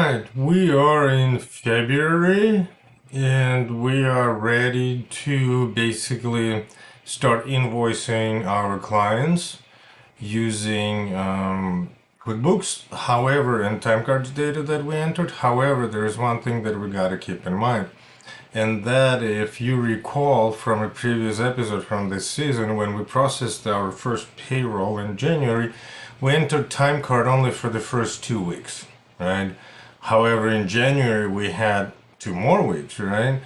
right, we are in February and we are ready to basically start invoicing our clients using QuickBooks. However, and Timecards data that we entered. However, there is one thing that we got to keep in mind, and that if you recall from a previous episode from this season, when we processed our first payroll in January, we entered timecard only for the first 2 weeks, right? However, in January we had 2 more weeks, right?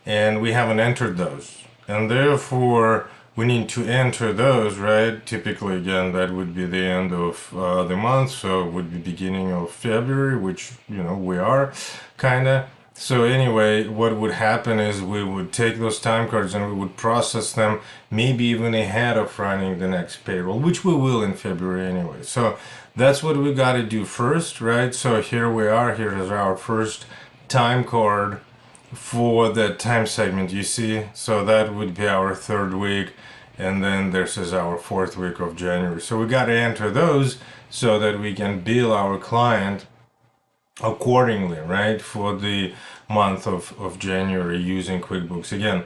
And we haven't entered those. And therefore, we need to enter those, right? Typically, again, that would be the end of the month, so it would be beginning of February, which, we are kind of. So anyway, what would happen is we would take those time cards and we would process them maybe even ahead of running the next payroll, which we will in February anyway. So that's what we got to do first, right? So here we are. Here is our first time card for the time segment, you see. So that would be our 3rd week, and then this is our 4th week of January. So we got to enter those so that we can bill our client accordingly, right, for the month of January using QuickBooks. Again,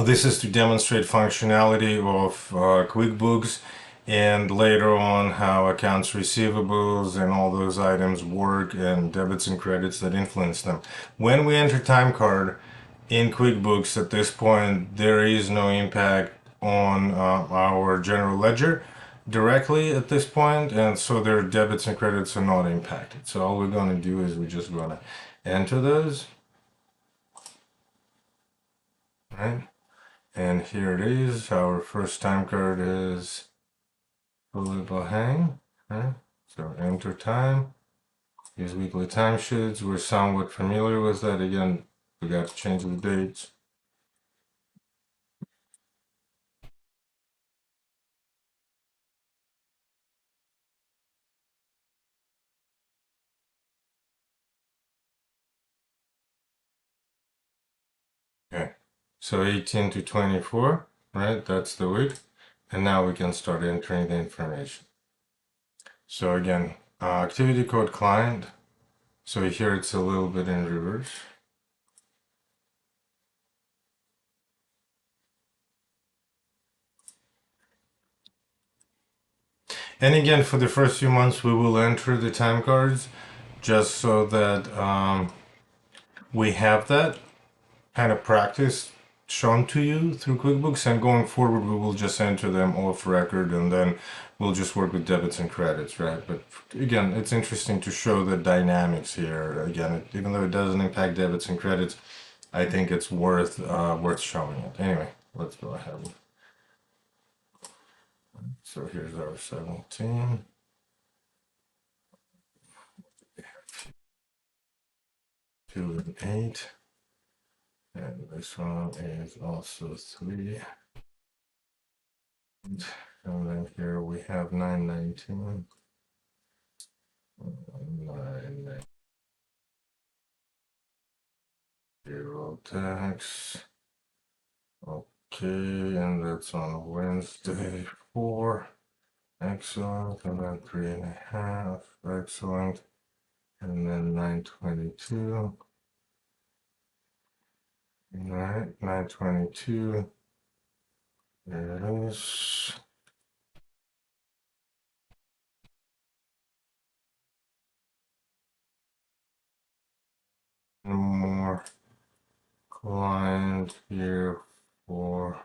this is to demonstrate functionality of QuickBooks and later on how accounts receivables and all those items work and debits and credits that influence them. When we enter time card in QuickBooks at this point, there is no impact on our general ledger directly at this point, and so their debits and credits are not impacted. So all we're going to do is we're just going to enter those, right? And here it is. Our first time card is hang, right? So enter time, use weekly timesheets. We're somewhat familiar with that. Again, we got to change the dates. Okay, so 18 to 24, right? That's the week. And now we can start entering the information. So again, activity code client. So here it's a little bit in reverse. And again, for the first few months, we will enter the time cards just so that we have that kind of practice shown to you through QuickBooks, and going forward we will just enter them off record and then we'll just work with debits and credits, right? But again, it's interesting to show the dynamics here. Again, even though it doesn't impact debits and credits, I think it's worth showing it. Anyway, let's go ahead. So here's our 17. Two and 8. And this one is also 3. And then here we have 919. 9, 0 tax. Okay, and that's on Wednesday 4. Excellent. And then 3.5. Excellent. And then 922. Alright, 922. There it is. One more client here for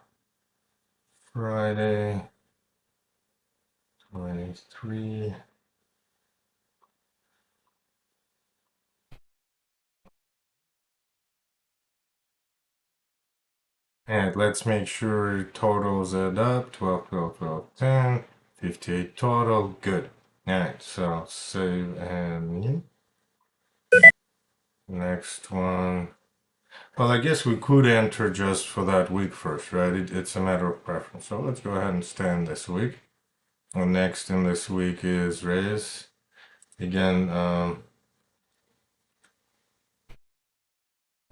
Friday 23. And let's make sure totals add up. 12, 12, 12, 10, 58 total. Good. Alright, so save and new. Next one. Well, I guess we could enter just for that week first, right? It's a matter of preference. So let's go ahead and stay in this week. And next in this week is raise. Again,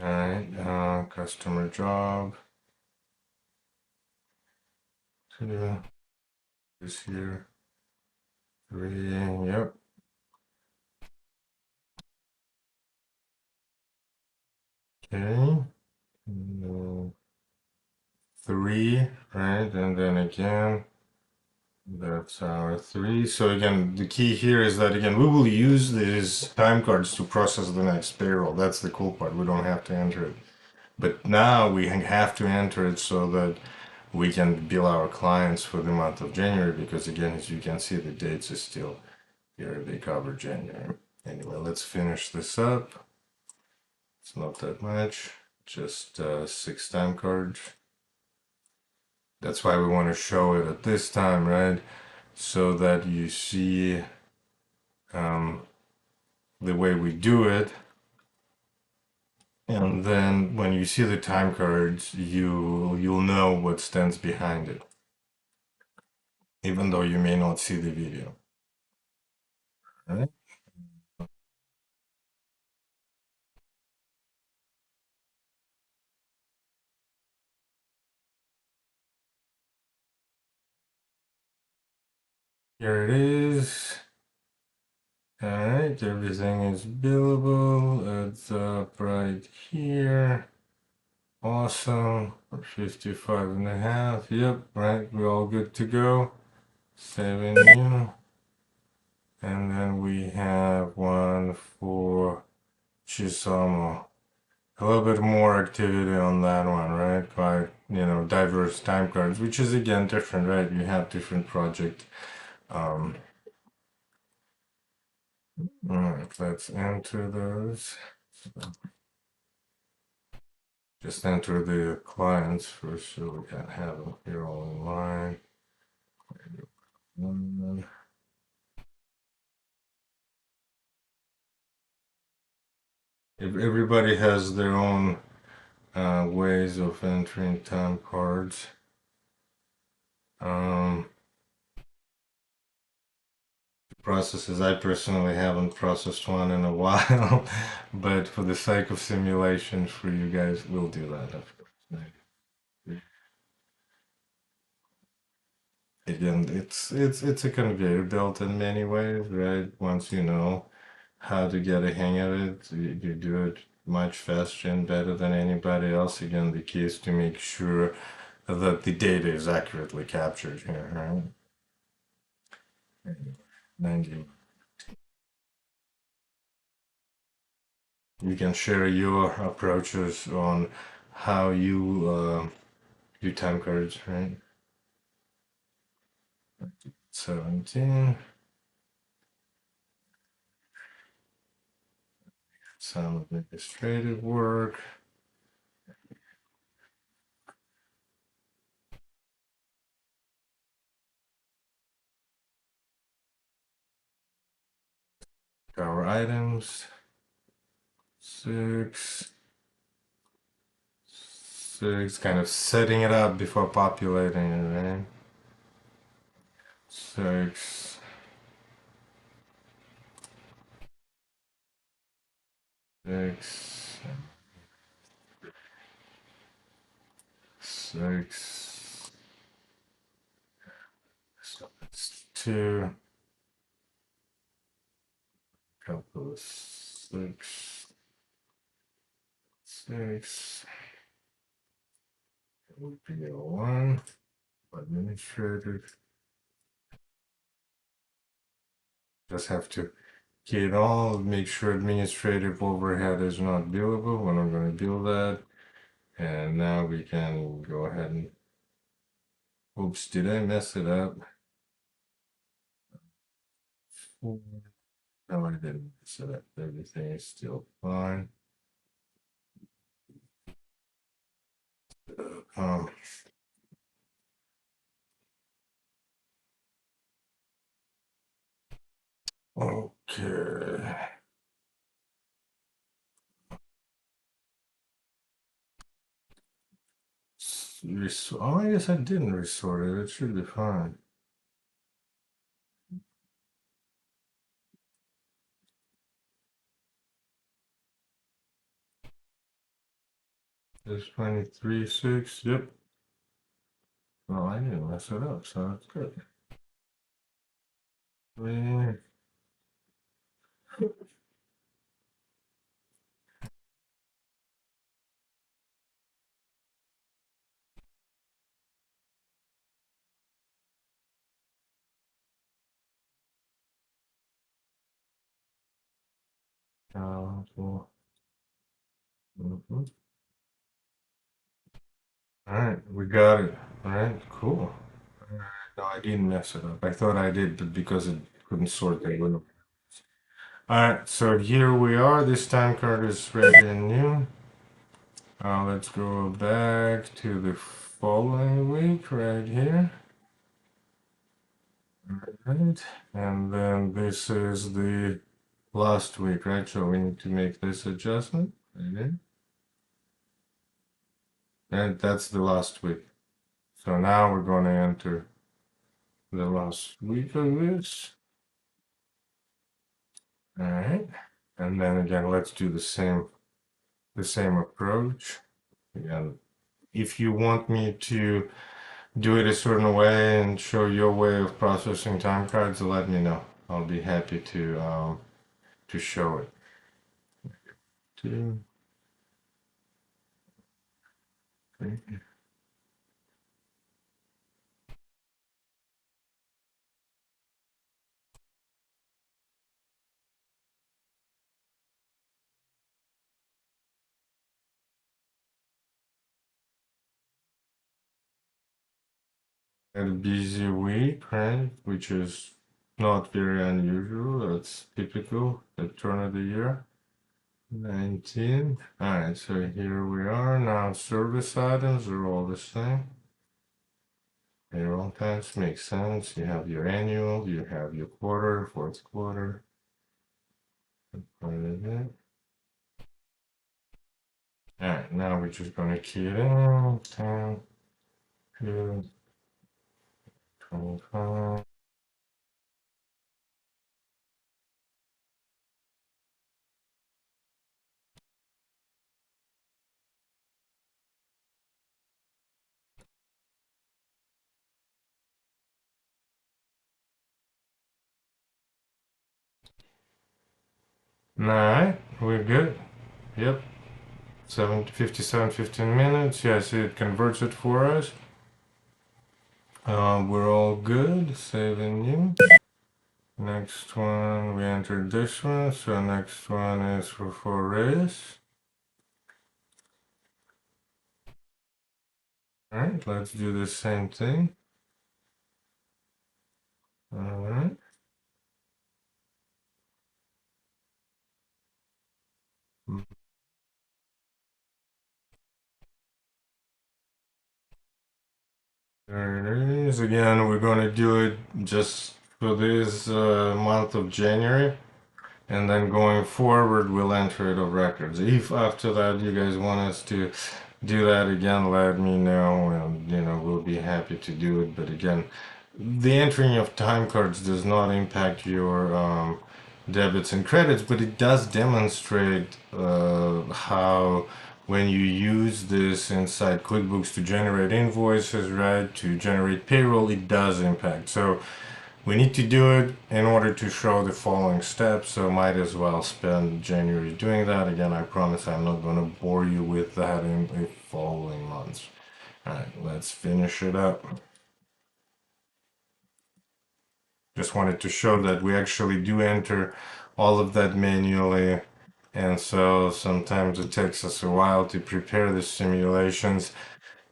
alright, customer job. 2 is here. 3, yep. Okay. 3, right? And then again, that's our 3. So again, the key here is that again, we will use these time cards to process the next payroll. That's the cool part. We don't have to enter it. But now we have to enter it so that we can bill our clients for the month of January because again, as you can see, the dates are still here. They cover January. Anyway, let's finish this up. It's not that much, just 6 time cards. That's why we want to show it at this time, right? So that you see the way we do it. And then when you see the time cards, you'll know what stands behind it, even though you may not see the video. Right? Here it is. Alright, everything is billable. It's up right here. Awesome. 55.5. Yep, right. We're all good to go. Saving new. And then we have one for Chisamo. A little bit more activity on that one, right? Quite, diverse time cards, which is again different, right? You have different project. All right, let's enter those. Just enter the clients first so we can have them here all in line. If everybody has their own ways of entering time cards. Processes. I personally haven't processed one in a while, but for the sake of simulation for you guys, we'll do that, of course. Again, it's a conveyor belt in many ways, right? Once you know how to get a hang of it, you do it much faster and better than anybody else. Again, the key is to make sure that the data is accurately captured here, right? 90. You can share your approaches on how you do time cards, right? 17. Some administrative work. Our items. 6. 6. Kind of setting it up before populating it, right? 6. 6. 6. So that's 2. Couple of 6. 6. It would be a 1. Administrative. Just have to key it all, make sure administrative overhead is not billable. We're not going to bill that. And now we can go ahead and, oops, did I mess it up? No, I didn't mess it up. Everything is still fine. Um, okay. Oh, I guess I didn't resort it. It should be fine. It's 23.6. Yep. Well, I didn't mess it up, so that's good. Eh, Cool. Mhm. All right, we got it. All right, cool. No, I didn't mess it up. I thought I did, but because it couldn't sort, they wouldn't. All right, so here we are. This time card is ready and new. Let's go back to the following week right here. Right, and then this is the last week, right? So we need to make this adjustment. Right. And that's the last week. So now we're going to enter the last week of this. All right. And then again, let's do the same approach. Again, if you want me to do it a certain way and show your way of processing time cards, let me know. I'll be happy to show it. Two, three. Had a busy week, right? Which is not very unusual. That's typical at turn of the year. 19. All right, so here we are. Now service items are all the same. Payroll tax makes sense. You have your annual, you have your quarter, fourth quarter. All right, now we're just going to key it in. 10, 2, 25. All right, we're good. Yep. 57, 15 minutes. Yeah, see it converts it for us. We're all good. Saving new. Next one, we entered this one. So next one is for race. All right, let's do the same thing. All right. There it is. Again, we're going to do it just for this month of January. And then going forward, we'll enter it of records. If after that you guys want us to do that again, let me know, and we'll be happy to do it. But again, the entering of time cards does not impact your debits and credits, but it does demonstrate how when you use this inside QuickBooks to generate invoices, right, to generate payroll, it does impact. So we need to do it in order to show the following steps, so might as well spend January doing that. Again, I promise I'm not going to bore you with that in the following months. Alright, let's finish it up. Just wanted to show that we actually do enter all of that manually, and so sometimes it takes us a while to prepare the simulations.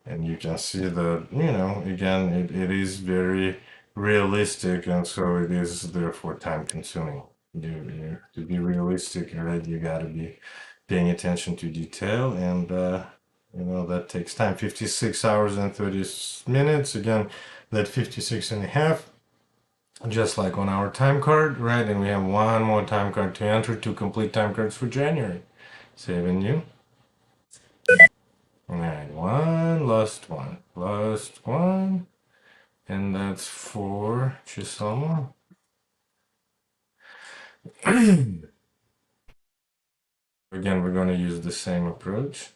And you can see that, again, it is very realistic, and so it is therefore time consuming. To be realistic, right, you got to be paying attention to detail, and that takes time. 56 hours and 30 minutes. Again, that 56 and a half, just like on our time card, right? And we have one more time card to enter to complete time cards for January. Saving you. Alright, last one, and that's for Chisama. Again, we're going to use the same approach.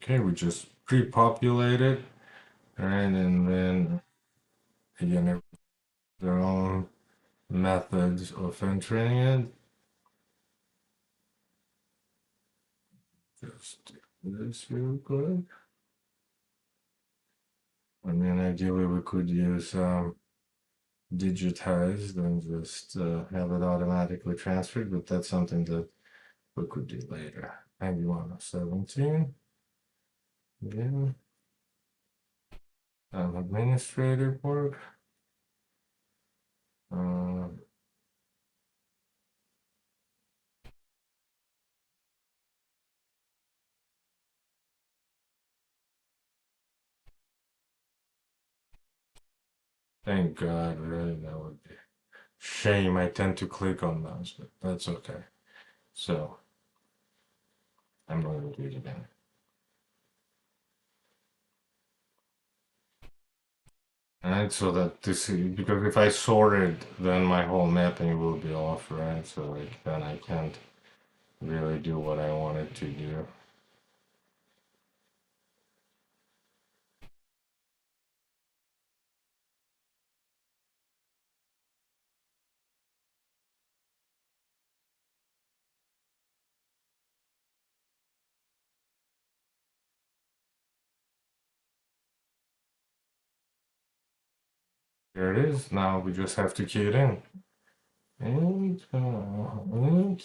Okay, we just pre-populate it, right? And then again, their own methods of entering it. Just do this real quick. I mean, ideally we could use digitized and just have it automatically transferred, but that's something that we could do later. 9117. Again. Administrative work. Thank God, really, that would be shame. I tend to click on those, but that's okay. So I'm going to do it again. Alright, so that this is because if I sort it, then my whole mapping will be off, right? So like then I can't really do what I wanted to do. Here it is. Now we just have to key it in. 8, 2.5,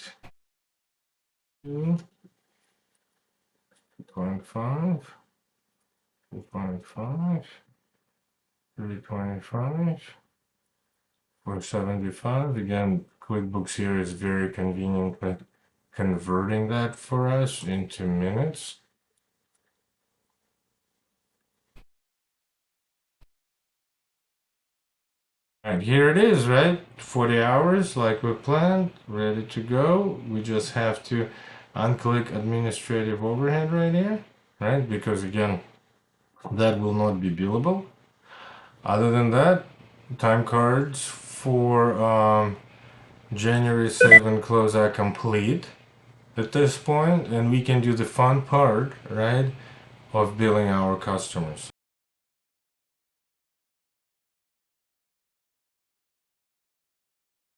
2.5, 3.5, 475. Again, QuickBooks here is very conveniently converting that for us into minutes. And here it is, right? 40 hours like we planned, ready to go. We just have to unclick administrative overhead right here, right? Because again, that will not be billable. Other than that, time cards for January 7 close are complete at this point, and we can do the fun part, right, of billing our customers.